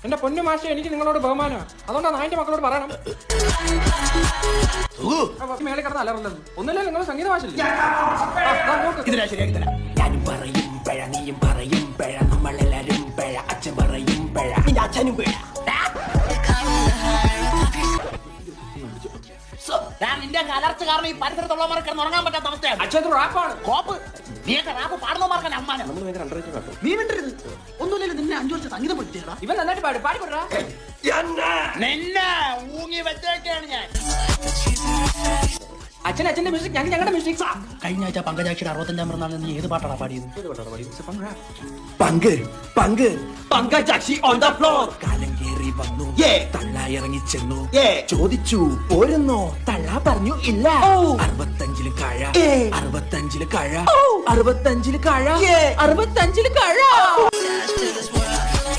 എന്റെ പൊന്നു മാഷെ, എനിക്ക് നിങ്ങളോട് ബഹുമാനമാണ്. അതുകൊണ്ടാണ് നായിന്റെ മക്കളോട് പറയണം. മേലെ കിടന്ന് അലറല്ലത്. ഒന്നുമില്ല, നിങ്ങൾ സംഗീത ഭാഷയില്ലേ? ഞാനും പറയും പിഴ, നീയും പറയും പിഴ, നമ്മളെല്ലാരും പിഴ, അച്ഛൻ പറയും പിഴ, നിന്റെ അച്ഛനും പിഴ. നിന്റെ കലർച്ച കാരണം ഈ പരിസരത്തുള്ളവർക്ക് ഉറങ്ങാൻ പറ്റാത്ത അവസ്ഥയാണ്. അച്ഛൻ റാപ്പാണ്. കോപ്പ് നീയൊക്കെ റാപ്പ് പാടുന്നവർക്ക് അമ്മാനം. നീ മിണ്ടരുത്. ഒന്നുമില്ലല്ലോ, നിന്നെ 5 വർഷം സംഗീതം പഠിച്ചേടാ. ഇവൻ നന്നായിട്ട് പാടിപ്പെടാ. നിന്നെ ഊങ്ങി വെച്ചേക്കാണ് ഞാൻ. അച്ഛന്റെ മ്യൂസിക്, ഞങ്ങളുടെ മ്യൂസിക്. കഴിഞ്ഞ ആഴ്ച പങ്കജാക്ഷിയുടെ 65ാം പിറന്നാളിന് നീ ഏത് പാട്ടാണ് പാടിയത്? Pankajakshi on the floor. കാലം കേറി വന്നു, തള്ള ഇറങ്ങി ചെന്നു, ചോദിച്ചു പോരുന്നോ, തള്ള പറഞ്ഞു ഇല്ല. 65 കഴ, 65 കഴ, 65 കഴ, 65 കഴ.